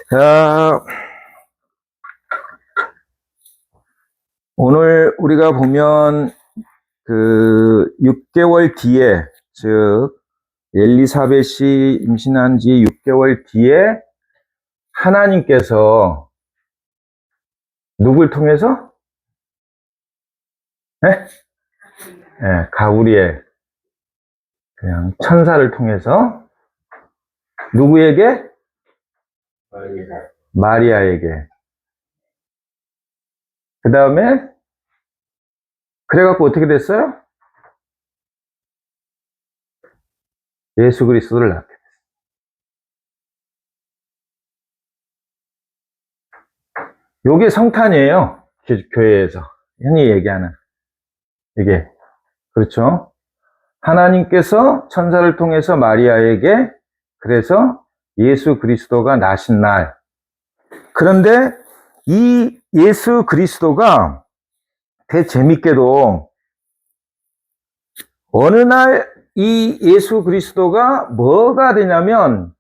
자, 오늘 우리가 보면 그 6개월 뒤에, 즉 엘리사벳이 임신한 지 6개월 뒤에 하나님께서 누굴 통해서? 네? 네, 가브리엘, 그냥 천사를 통해서 누구에게? 마리아에게. 그 다음에 그래갖고 어떻게 됐어요? 예수 그리스도를 낳게 됐어요. 요게 성탄이에요. 교회에서 흔히 얘기하는 이게. 그렇죠? 하나님께서 천사를 통해서 마리아에게 그래서 예수 그리스도가 나신 날. 그런데 이 예수 그리스도가 되게 재밌게도 어느 날 이 예수 그리스도가 뭐가 되냐면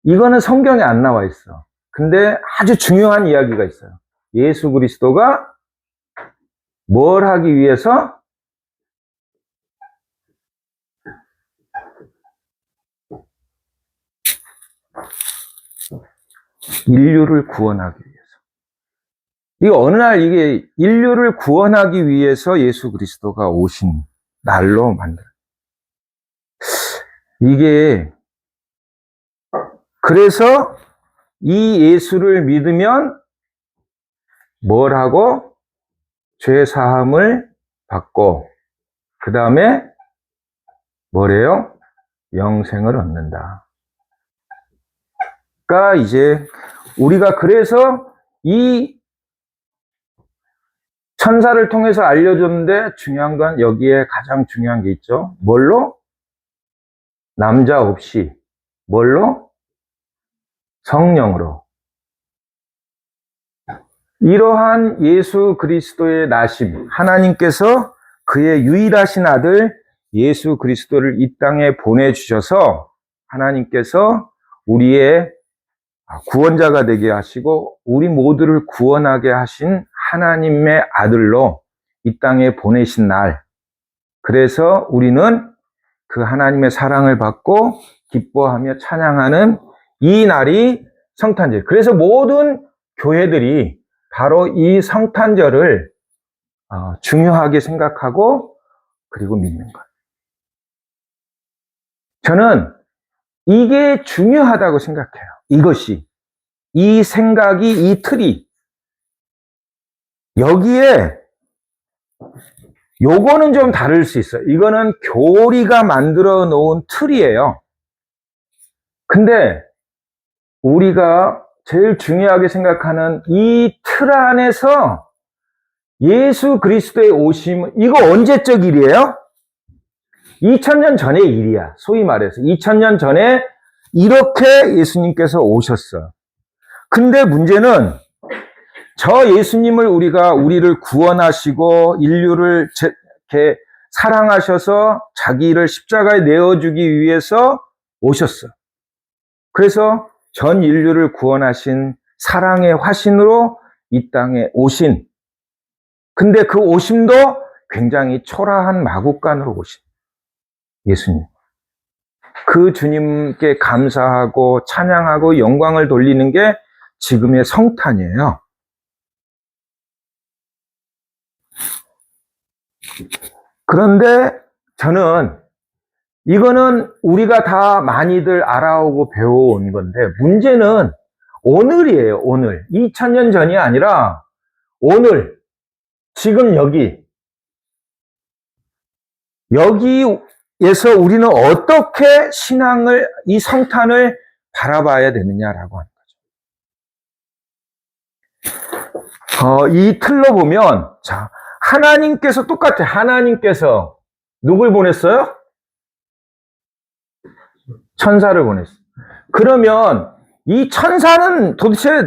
이거는 성경에 안 나와 있어. 근데 아주 중요한 이야기가 있어요. 예수 그리스도가 뭘 하기 위해서? 인류를 구원하기 위해서. 이거 어느 날 이게 인류를 구원하기 위해서 예수 그리스도가 오신 날로 만들어요. 이게 그래서 이 예수를 믿으면 뭘 하고? 죄 사함을 받고 그 다음에 뭐래요? 영생을 얻는다. 그러니까 이제 우리가 그래서 이 천사를 통해서 알려줬는데 중요한 건 여기에 가장 중요한 게 있죠. 뭘로? 남자 없이. 뭘로? 성령으로. 이러한 예수 그리스도의 나심, 하나님께서 그의 유일하신 아들 예수 그리스도를 이 땅에 보내주셔서 하나님께서 우리의 구원자가 되게 하시고 우리 모두를 구원하게 하신 하나님의 아들로 이 땅에 보내신 날. 그래서 우리는 그 하나님의 사랑을 받고 기뻐하며 찬양하는 이 날이 성탄절. 그래서 모든 교회들이 바로 이 성탄절을 중요하게 생각하고 그리고 믿는 거예요. 저는 이게 중요하다고 생각해요. 이것이. 이 생각이, 이 틀이. 여기에 요거는 좀 다를 수 있어요. 이거는 교리가 만들어 놓은 틀이에요. 근데 우리가 제일 중요하게 생각하는 이 틀 안에서 예수 그리스도의 오심, 이거 언제적 일이에요? 2000년 전의 일이야. 소위 말해서 2000년 전에 이렇게 예수님께서 오셨어. 근데 문제는 저 예수님을 우리를 구원하시고 인류를 이렇게 사랑하셔서 자기를 십자가에 내어주기 위해서 오셨어. 그래서 전 인류를 구원하신 사랑의 화신으로 이 땅에 오신. 근데 그 오심도 굉장히 초라한 마국간으로 오신 예수님. 그 주님께 감사하고 찬양하고 영광을 돌리는 게 지금의 성탄이에요. 그런데 저는 이거는 우리가 다 많이들 알아오고 배워온 건데 문제는 오늘이에요. 오늘. 2000년 전이 아니라 오늘. 지금 여기에서 우리는 어떻게 신앙을, 이 성탄을 바라봐야 되느냐라고 하는 거죠. 이 틀로 보면, 자, 하나님께서 똑같아. 하나님께서 누굴 보냈어요? 천사를 보냈어요. 그러면 이 천사는 도대체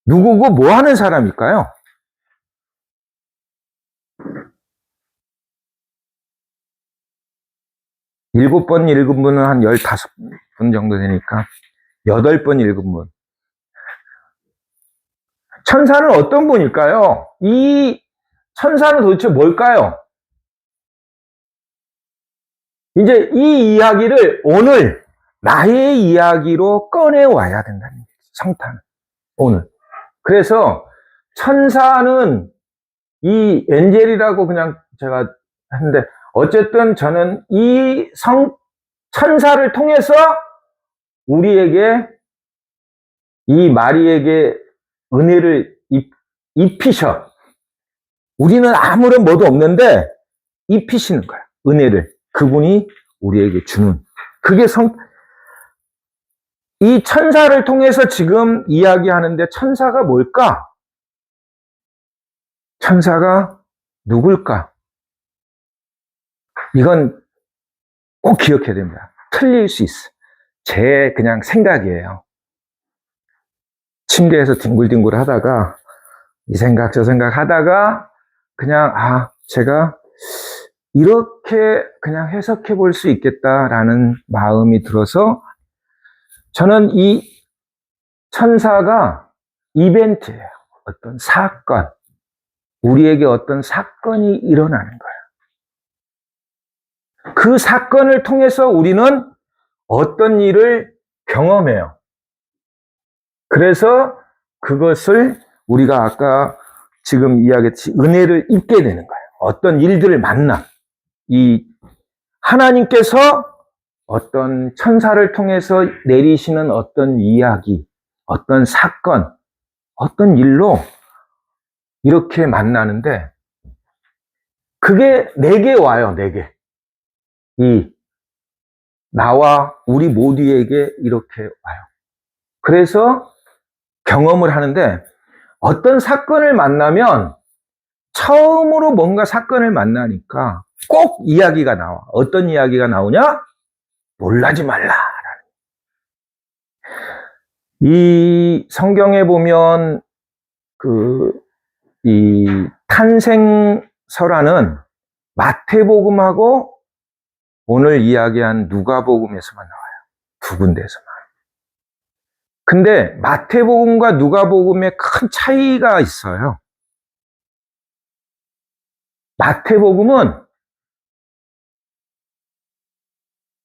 누구고 뭐 하는 사람일까요? 일곱 번 읽은 분은 한 15분 정도 되니까 8번 읽은 분. 천사는 어떤 분일까요? 이 천사는 도대체 뭘까요? 이제 이 이야기를 오늘 나의 이야기로 꺼내와야 된다는 거죠. 성탄은. 오늘. 그래서 천사는 이 엔젤이라고 그냥 제가 했는데 어쨌든 저는 이 천사를 통해서 우리에게 이 마리에게 은혜를 입히셔. 우리는 아무런 뭐도 없는데 입히시는 거야. 은혜를. 그분이 우리에게 주는. 그게 이 천사를 통해서 지금 이야기하는데 천사가 뭘까? 천사가 누굴까? 이건 꼭 기억해야 됩니다. 틀릴 수 있어. 제 그냥 생각이에요. 침대에서 뒹굴뒹굴 하다가 이 생각 저 생각 하다가 그냥 제가 이렇게 그냥 해석해 볼 수 있겠다라는 마음이 들어서 저는 이 천사가 이벤트예요. 어떤 사건, 우리에게 어떤 사건이 일어나는 거예요. 그 사건을 통해서 우리는 어떤 일을 경험해요. 그래서 그것을 우리가 아까 지금 이야기했듯이 은혜를 입게 되는 거예요. 어떤 일들을 만나. 이 하나님께서 어떤 천사를 통해서 내리시는 어떤 이야기, 어떤 사건, 어떤 일로 이렇게 만나는데 그게 내게 와요, 내게. 나와 우리 모두에게 이렇게 와요. 그래서 경험을 하는데 어떤 사건을 만나면 처음으로 뭔가 사건을 만나니까 꼭 이야기가 나와. 어떤 이야기가 나오냐? 놀라지 말라. 이 성경에 보면 이 탄생설화는 마태복음하고 오늘 이야기한 누가복음에서만 나와요. 두 군데에서만. 근데 마태복음과 누가복음에 큰 차이가 있어요. 마태복음은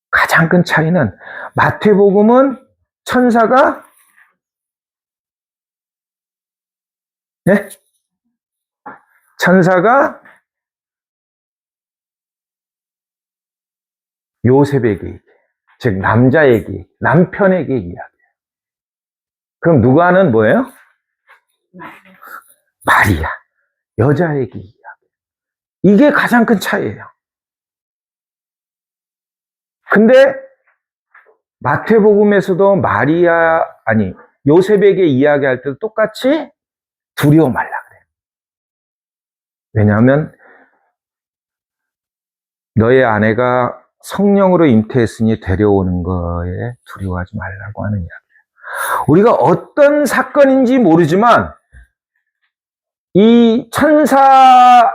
가장 큰 차이는 마태복음은 천사가 천사가 요셉에게 얘기해. 즉 남자에게, 남편에게 이야기해요. 그럼 누가는 뭐예요? 마리아, 여자에게 이야기해요. 이게 가장 큰 차이예요. 근데 마태복음에서도 요셉에게 이야기할 때도 똑같이 두려워 말라 그래요. 왜냐하면 너의 아내가 성령으로 잉태했으니 데려오는 거에 두려워하지 말라고 하는 이야기예요. 우리가 어떤 사건인지 모르지만 이 천사를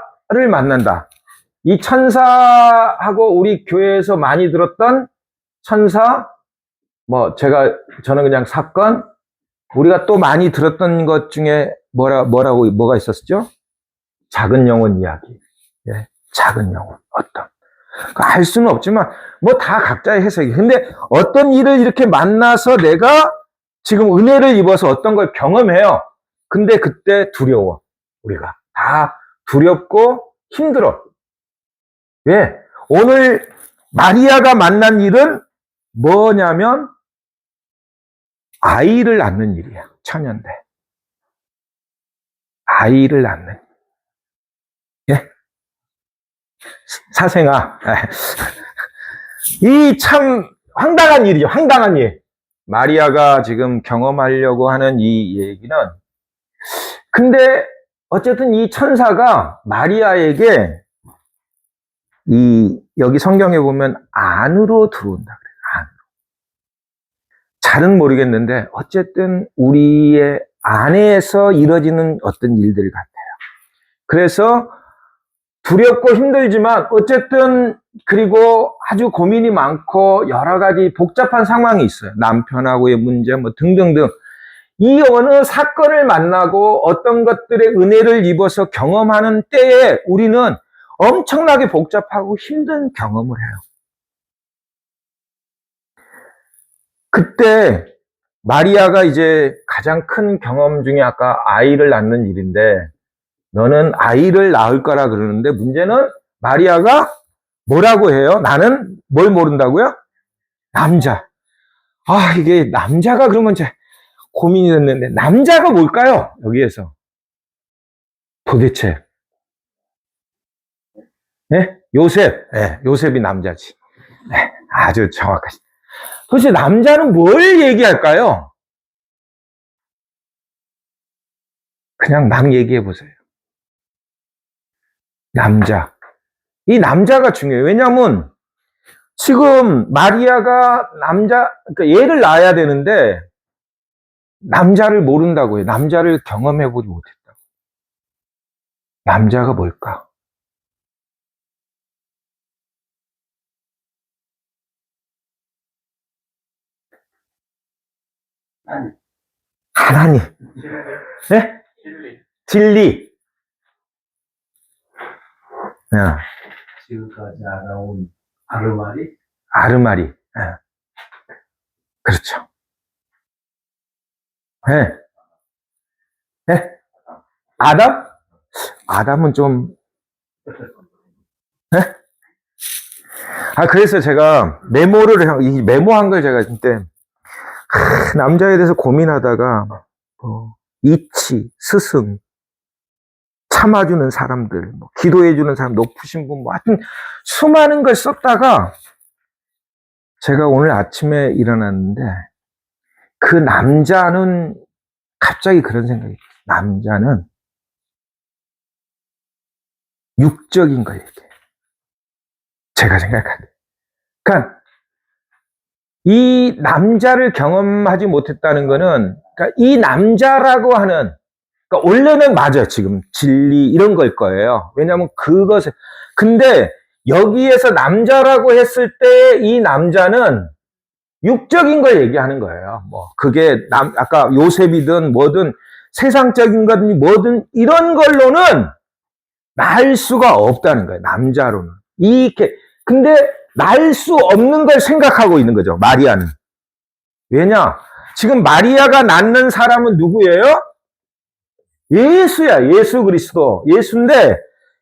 만난다. 이 천사하고 우리 교회에서 많이 들었던 천사, 저는 그냥 사건, 우리가 또 많이 들었던 것 중에 뭐가 있었죠? 작은 영혼 이야기. 예, 작은 영혼. 알 수는 없지만, 다 각자의 해석이. 근데 어떤 일을 이렇게 만나서 내가 지금 은혜를 입어서 어떤 걸 경험해요. 근데 그때 두려워. 우리가. 다 두렵고 힘들어. 왜? 오늘 마리아가 만난 일은 뭐냐면, 아이를 낳는 일이야. 처녀인데. 아이를 낳는. 예? 사생아. 이 참 황당한 일이죠. 황당한 일. 마리아가 지금 경험하려고 하는 이 얘기는 근데 어쨌든 이 천사가 마리아에게 여기 성경에 보면 안으로 들어온다 그래요. 안으로. 잘은 모르겠는데 어쨌든 우리의 안에서 이루어지는 어떤 일들 같아요. 그래서 두렵고 힘들지만 어쨌든 그리고 아주 고민이 많고 여러 가지 복잡한 상황이 있어요. 남편하고의 문제 뭐 등등등. 이 어느 사건을 만나고 어떤 것들의 은혜를 입어서 경험하는 때에 우리는 엄청나게 복잡하고 힘든 경험을 해요. 그때 마리아가 이제 가장 큰 경험 중에 아까 아이를 낳는 일인데 너는 아이를 낳을 거라 그러는데 문제는 마리아가 뭐라고 해요? 나는 뭘 모른다고요? 남자. 아, 이게 남자가 그러면 이제 고민이 됐는데 남자가 뭘까요? 여기에서 도대체 네? 요셉. 네, 요셉이 남자지. 네, 아주 정확하시. 도대체 남자는 뭘 얘기할까요? 그냥 막 얘기해 보세요. 남자. 이 남자가 중요해요. 왜냐하면 지금 마리아가 그러니까 얘를 낳아야 되는데 남자를 모른다고요. 남자를 경험해보지 못했다고. 남자가 뭘까? 하나님. 네? 진리. 네. 지금까지 알아온 아르마리? 아르마리. 네. 그렇죠. 네. 네? 아담? 아담은 좀, 네? 그래서 제가 이 메모한 걸 제가 그때, 남자에 대해서 고민하다가, 이치, 스승, 참아주는 사람들, 기도해주는 사람, 높으신 분, 하여튼 수많은 걸 썼다가 제가 오늘 아침에 일어났는데 그 남자는 갑자기 그런 생각이 들어요. 남자는 육적인 거 얘기해요. 제가 생각할 때. 그러니까 이 남자를 경험하지 못했다는 거는 그러니까 이 남자라고 하는 그러니까 원래는 맞아요. 지금 진리 이런 걸 거예요. 왜냐하면 그것을 근데 여기에서 남자라고 했을 때 이 남자는 육적인 걸 얘기하는 거예요. 그게 아까 요셉이든 뭐든 세상적인 거든 뭐든 이런 걸로는 날 수가 없다는 거예요. 남자로는. 근데 날 수 없는 걸 생각하고 있는 거죠. 마리아는. 왜냐? 지금 마리아가 낳는 사람은 누구예요? 예수야. 예수 그리스도. 예수인데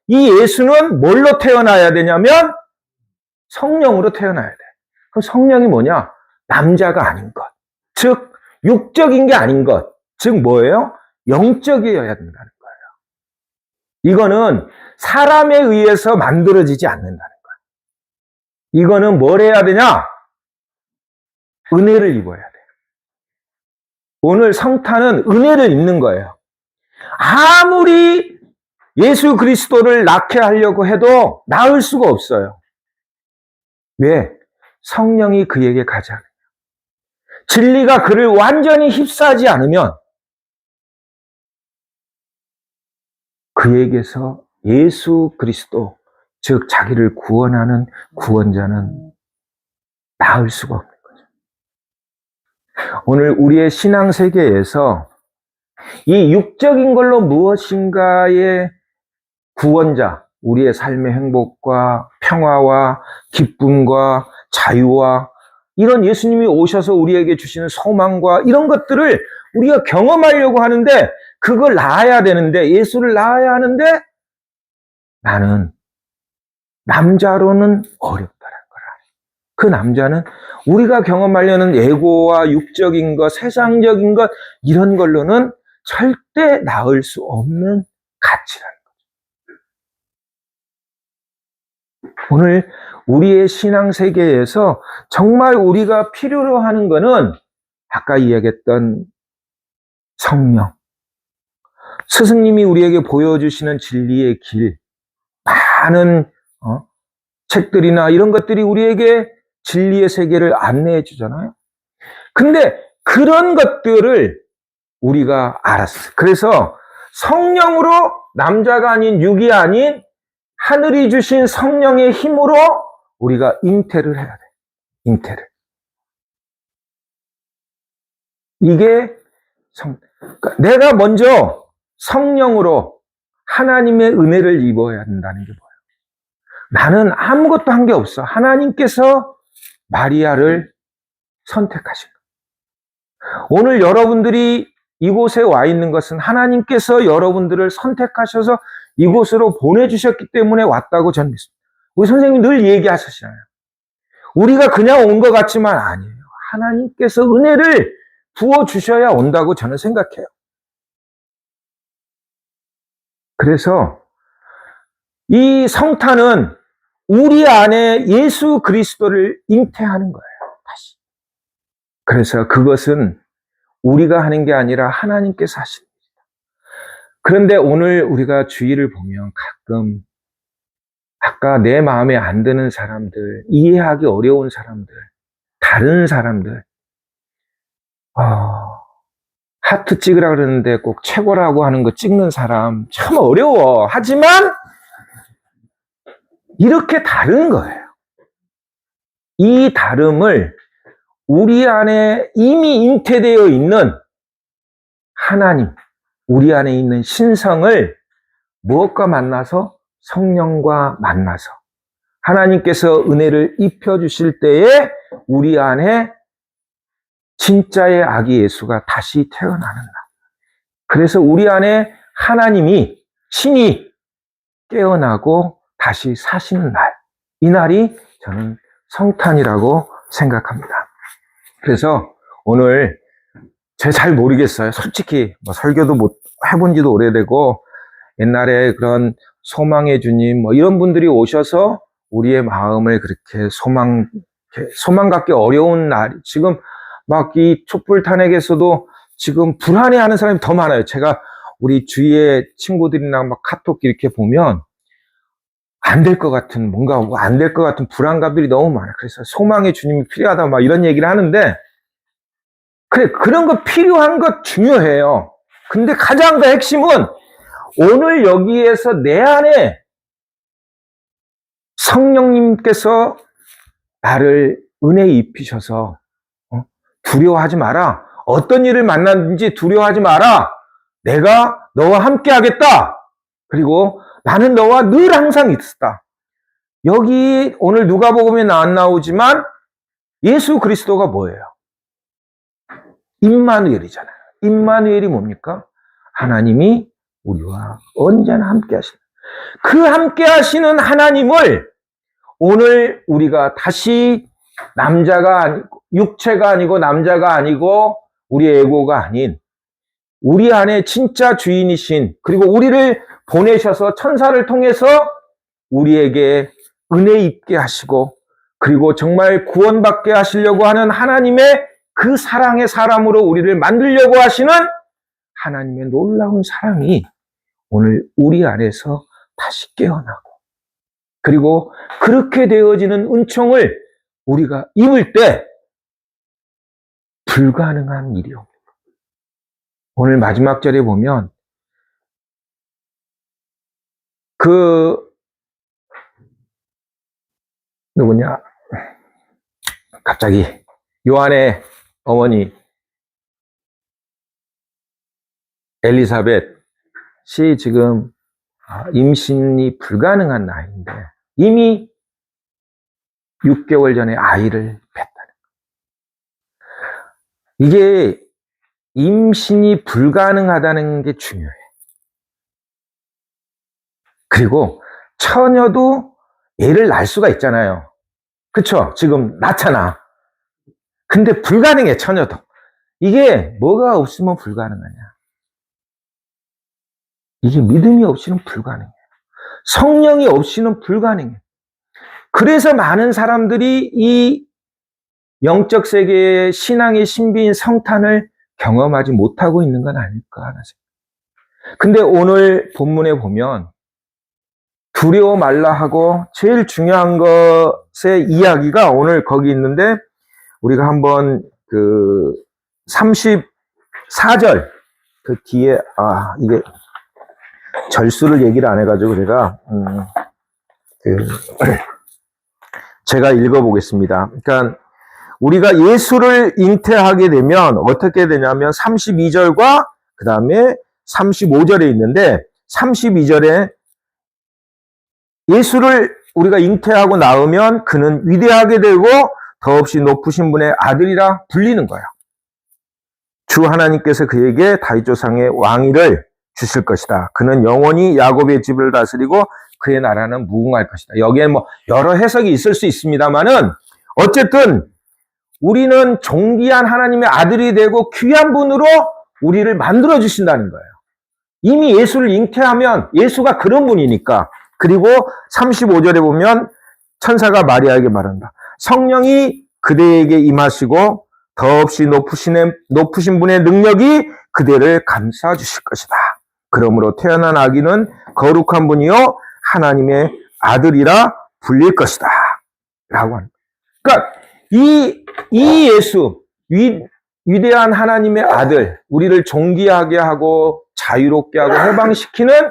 이 예수는 뭘로 태어나야 되냐면 성령으로 태어나야 돼. 그럼 성령이 뭐냐? 남자가 아닌 것. 즉 육적인 게 아닌 것. 즉 뭐예요? 영적이어야 된다는 거예요. 이거는 사람에 의해서 만들어지지 않는다는 거예요. 이거는 뭘 해야 되냐? 은혜를 입어야 돼요. 오늘 성탄은 은혜를 입는 거예요. 아무리 예수 그리스도를 낳게 하려고 해도 낳을 수가 없어요. 왜? 성령이 그에게 가지 않으면. 진리가 그를 완전히 휩싸지 않으면 그에게서 예수 그리스도, 즉 자기를 구원하는 구원자는 나을 수가 없는 거죠. 오늘 우리의 신앙 세계에서 이 육적인 걸로 무엇인가의 구원자, 우리의 삶의 행복과 평화와 기쁨과 자유와 이런 예수님이 오셔서 우리에게 주시는 소망과 이런 것들을 우리가 경험하려고 하는데 그걸 낳아야 되는데 예수를 낳아야 하는데 나는 남자로는 어렵다는 걸 알아요. 그 남자는 우리가 경험하려는 예고와 육적인 것, 세상적인 것 이런 걸로는 절대 낳을 수 없는 가치라는 거죠. 오늘 우리의 신앙 세계에서 정말 우리가 필요로 하는 거는 아까 이야기했던 성령. 스승님이 우리에게 보여주시는 진리의 길, 많은 책들이나 이런 것들이 우리에게 진리의 세계를 안내해 주잖아요. 근데 그런 것들을 우리가 알았어요. 그래서 성령으로 남자가 아닌 육이 아닌 하늘이 주신 성령의 힘으로 우리가 잉태를 해야 돼. 잉태를. 이게 그러니까 내가 먼저 성령으로 하나님의 은혜를 입어야 된다는 게 뭐예요? 나는 아무것도 한 게 없어. 하나님께서 마리아를 선택하신 거예요. 오늘 여러분들이 이곳에 와 있는 것은 하나님께서 여러분들을 선택하셔서 이곳으로 보내주셨기 때문에 왔다고 저는 믿습니다. 우리 선생님이 늘 얘기하시잖아요. 우리가 그냥 온 것 같지만 아니에요. 하나님께서 은혜를 부어주셔야 온다고 저는 생각해요. 그래서 이 성탄은 우리 안에 예수 그리스도를 잉태하는 거예요. 다시. 그래서 그것은 우리가 하는 게 아니라 하나님께서 하시는 겁니다. 그런데 오늘 우리가 주의를 보면 가끔 아까 내 마음에 안 드는 사람들, 이해하기 어려운 사람들, 다른 사람들, 하트 찍으라 그러는데 꼭 최고라고 하는 거 찍는 사람 참 어려워. 하지만 이렇게 다른 거예요. 이 다름을 우리 안에 이미 잉태되어 있는 하나님, 우리 안에 있는 신성을 무엇과 만나서? 성령과 만나서 하나님께서 은혜를 입혀주실 때에 우리 안에 진짜의 아기 예수가 다시 태어나는 날. 그래서 우리 안에 하나님이, 신이 깨어나고 다시 사시는 날. 이 날이 저는 성탄이라고 생각합니다. 그래서 오늘 제가 잘 모르겠어요. 솔직히 설교도 못 해본 지도 오래되고 옛날에 그런 소망의 주님 이런 분들이 오셔서 우리의 마음을 그렇게 소망 갖기 어려운 날, 지금 막 이 촛불 탄핵에서도 지금 불안해하는 사람이 더 많아요. 제가 우리 주위의 친구들이랑 막 카톡 이렇게 보면 안 될 것 같은, 뭔가 안 될 것 같은 불안감들이 너무 많아요. 그래서 소망의 주님이 필요하다 막 이런 얘기를 하는데, 그래, 그런 거 필요한 거 중요해요. 근데 가장 더 핵심은 오늘 여기에서 내 안에 성령님께서 나를 은혜 입히셔서 두려워하지 마라. 어떤 일을 만났는지 두려워하지 마라. 내가 너와 함께 하겠다. 그리고 나는 너와 늘 항상 있었다. 여기 오늘 누가복음에 안 나오지만 예수 그리스도가 뭐예요? 임마누엘이잖아요. 임마누엘이 뭡니까? 하나님이 우리와 언제나 함께 하시는. 그 함께 하시는 하나님을 오늘 우리가 다시 남자가 아니고, 육체가 아니고 남자가 아니고 우리 에고가 아닌 우리 안에 진짜 주인이신, 그리고 우리를 보내셔서 천사를 통해서 우리에게 은혜 입게 하시고, 그리고 정말 구원받게 하시려고 하는 하나님의 그 사랑의 사람으로 우리를 만들려고 하시는 하나님의 놀라운 사랑이 오늘 우리 안에서 다시 깨어나고, 그리고 그렇게 되어지는 은총을 우리가 입을 때 불가능한 일이 옵니다. 오늘 마지막 절에 보면 누구냐? 갑자기 요한의 어머니 엘리사벳이 지금 임신이 불가능한 나이인데 이미 6개월 전에 아이를 뺐다는 거예요. 이게 임신이 불가능하다는 게 중요해. 그리고 처녀도 애를 낳을 수가 있잖아요. 그쵸? 지금 낳잖아. 근데 불가능해, 처녀도. 이게 뭐가 없으면 불가능하냐? 이게 믿음이 없이는 불가능해. 성령이 없이는 불가능해. 그래서 많은 사람들이 이 영적 세계의 신앙의 신비인 성탄을 경험하지 못하고 있는 건 아닐까 하는 생각. 근데 오늘 본문에 보면 두려워 말라 하고 제일 중요한 것의 이야기가 오늘 거기 있는데, 우리가 한번 34절 그 뒤에 이게 절수를 얘기를 안 해가지고 제가 제가 읽어보겠습니다. 그러니까 우리가 예수를 잉태하게 되면 어떻게 되냐면 32절과 그 다음에 35절에 있는데 32절에 예수를 우리가 잉태하고 낳으면 그는 위대하게 되고 더없이 높으신 분의 아들이라 불리는 거예요. 주 하나님께서 그에게 다윗 조상의 왕위를 주실 것이다. 그는 영원히 야곱의 집을 다스리고 그의 나라는 무궁할 것이다. 여기에 뭐 여러 해석이 있을 수 있습니다만은 어쨌든 우리는 존귀한 하나님의 아들이 되고 귀한 분으로 우리를 만들어 주신다는 거예요. 이미 예수를 잉태하면 예수가 그런 분이니까. 그리고 35절에 보면 천사가 마리아에게 말한다. 성령이 그대에게 임하시고 더없이 높으신 분의 능력이 그대를 감싸 주실 것이다. 그러므로 태어난 아기는 거룩한 분이요 하나님의 아들이라 불릴 것이다. 라고 합니다. 그러니까 이 예수, 위대한 하나님의 아들, 우리를 존귀하게 하고 자유롭게 하고 해방시키는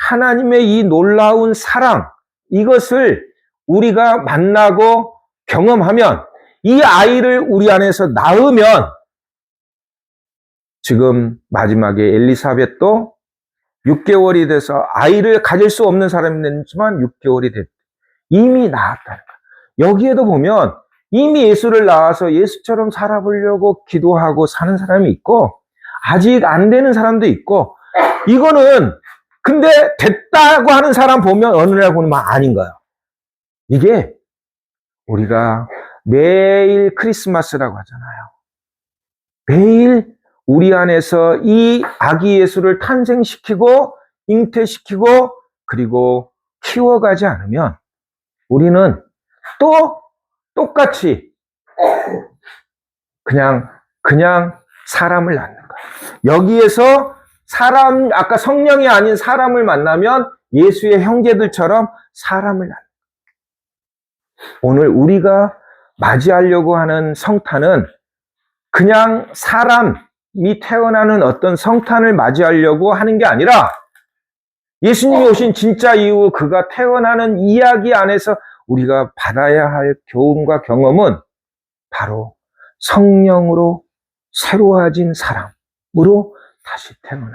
하나님의 이 놀라운 사랑, 이것을 우리가 만나고 경험하면 이 아이를 우리 안에서 낳으면 지금 마지막에 엘리사벳도 6개월이 돼서 아이를 가질 수 없는 사람이 됐지만 6개월이 됐대. 이미 낳았다는 거야. 여기에도 보면 이미 예수를 낳아서 예수처럼 살아보려고 기도하고 사는 사람이 있고 아직 안 되는 사람도 있고 이거는 근데 됐다고 하는 사람 보면 어느 날 보면 아닌 거예요. 이게 우리가 매일 크리스마스라고 하잖아요. 매일 우리 안에서 이 아기 예수를 탄생시키고 잉태시키고 그리고 키워가지 않으면 우리는 또 똑같이 그냥 사람을 낳는 거예요. 여기에서 사람, 아까 성령이 아닌 사람을 만나면 예수의 형제들처럼 사람을 낳는 거예요. 오늘 우리가 맞이하려고 하는 성탄은 그냥 사람이 태어나는 어떤 성탄을 맞이하려고 하는 게 아니라 예수님이 오신 진짜 이유 그가 태어나는 이야기 안에서 우리가 받아야 할 교훈과 경험은 바로 성령으로 새로워진 사람으로 다시 태어나는.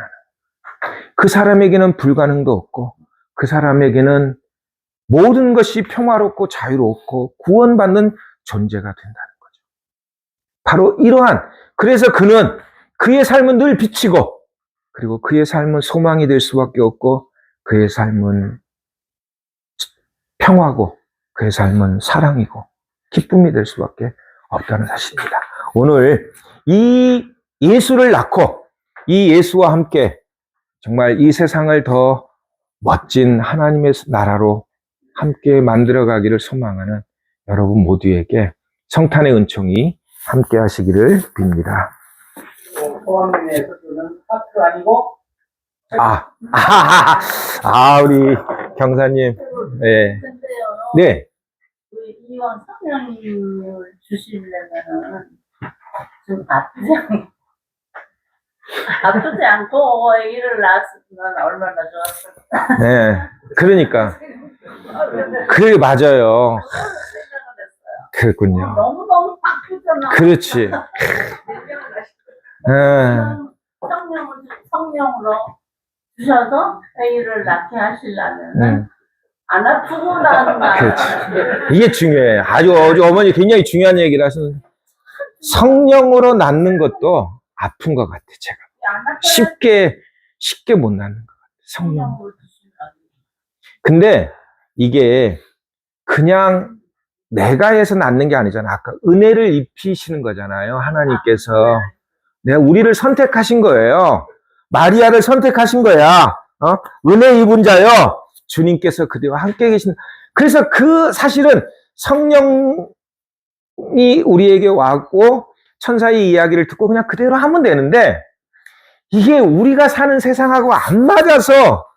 그 사람에게는 불가능도 없고 그 사람에게는 모든 것이 평화롭고 자유롭고 구원받는 존재가 된다는 거죠. 바로 이러한, 그래서 그는 그의 삶은 늘 비치고 그리고 그의 삶은 소망이 될 수밖에 없고 그의 삶은 평화고 그의 삶은 사랑이고 기쁨이 될 수밖에 없다는 사실입니다. 오늘 이 예수를 낳고 이 예수와 함께 정말 이 세상을 더 멋진 하나님의 나라로 함께 만들어가기를 소망하는 여러분 모두에게 성탄의 은총이 함께 하시기를 빕니다. 포함에서 쓰는 하트 아니고 우리 경사님. 네. 근데요, 네. 이왕 성령님을 주시려면은 좀 아프지 않고 애기를 낳았으면 얼마나 좋았을까. 네. 그러니까. 그래, 맞아요. 생각을 했어요. 그랬군요. 너무너무 아프잖아. 그렇지. 성령으로 주셔서 애기를 낳게 하시려면 안 아프고 나는 그렇지. 이게 중요해. 아주 어머니 굉장히 중요한 얘기를 하시는. 성령으로 낳는 것도 아픈 것 같아, 제가. 쉽게 못 낳는 것 같아, 성령. 근데 이게 그냥 내가 해서 낳는 게 아니잖아. 아까 은혜를 입히시는 거잖아요, 하나님께서. 내가 우리를 선택하신 거예요. 마리아를 선택하신 거야. 은혜 입은 자요. 주님께서 그대와 함께 계신. 그래서 사실은 성령이 우리에게 왔고 천사의 이야기를 듣고 그냥 그대로 하면 되는데 이게 우리가 사는 세상하고 안 맞아서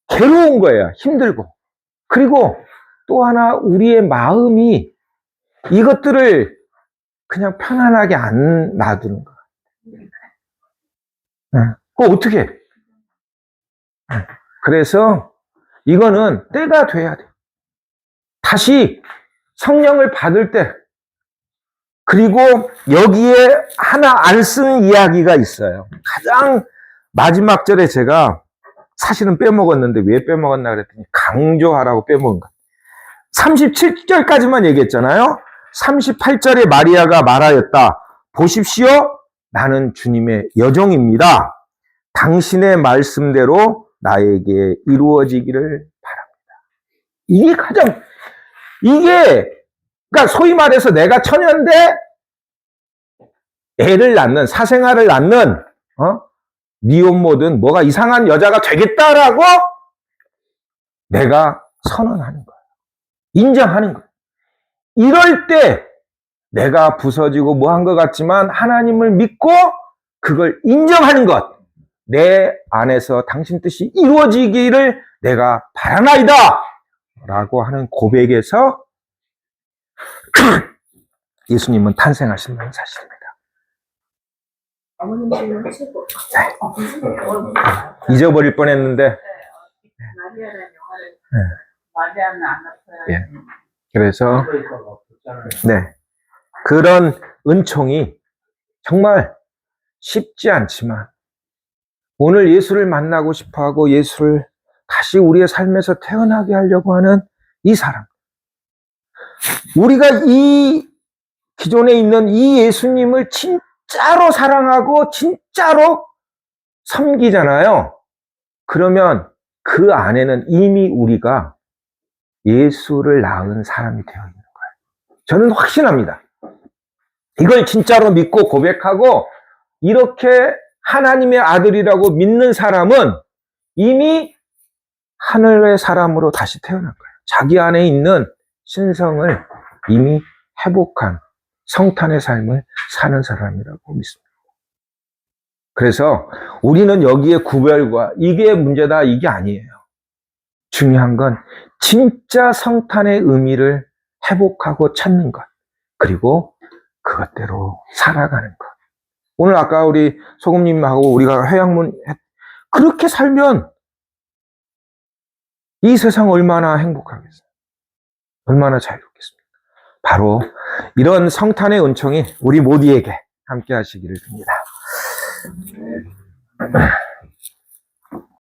괴로운 거예요. 힘들고. 그리고 또 하나 우리의 마음이 이것들을 그냥 편안하게 안 놔두는 거예요. 그거 어떻게 해? 그래서 이거는 때가 돼야 돼. 다시 성령을 받을 때, 그리고 여기에 하나 안 쓴 이야기가 있어요. 가장 마지막 절에 제가 사실은 빼먹었는데 왜 빼먹었나 그랬더니 강조하라고 빼먹은 거. 37절까지만 얘기했잖아요. 38절에 마리아가 말하였다. 보십시오. 나는 주님의 여종입니다. 당신의 말씀대로 나에게 이루어지기를 바랍니다. 그러니까 소위 말해서 내가 처녀인데 애를 낳는, 사생아를 낳는, 미혼모든 뭐가 이상한 여자가 되겠다라고 내가 선언하는 거예요. 인정하는 거예요. 이럴 때 내가 부서지고 뭐 한 것 같지만 하나님을 믿고 그걸 인정하는 것. 내 안에서 당신 뜻이 이루어지기를 내가 바라나이다. 라고 하는 고백에서 예수님은 탄생하신다는 사실입니다. 어머님 질문 최고. 잊어버릴 뻔했는데. 마리아라는 영화를 마리아는 안 났어요. 예. 그래서 네, 그런 은총이 정말 쉽지 않지만 오늘 예수를 만나고 싶어하고 예수를 다시 우리의 삶에서 태어나게 하려고 하는 이 사람, 우리가 이 기존에 있는 이 예수님을 진짜로 사랑하고 진짜로 섬기잖아요. 그러면 그 안에는 이미 우리가 예수를 낳은 사람이 되어 있는 거예요. 저는 확신합니다. 이걸 진짜로 믿고 고백하고 이렇게 하나님의 아들이라고 믿는 사람은 이미 하늘의 사람으로 다시 태어난 거예요. 자기 안에 있는 신성을 이미 회복한 성탄의 삶을 사는 사람이라고 믿습니다. 그래서 우리는 여기에 구별과 이게 문제다, 이게 아니에요. 중요한 건 진짜 성탄의 의미를 회복하고 찾는 것, 그리고 그것대로 살아가는 것. 오늘 아까 우리 소금님하고 우리가 회양문 그렇게 살면 이 세상 얼마나 행복하겠어요? 얼마나 자유롭겠습니까? 바로 이런 성탄의 은총이 우리 모두에게 함께 하시기를 빕니다.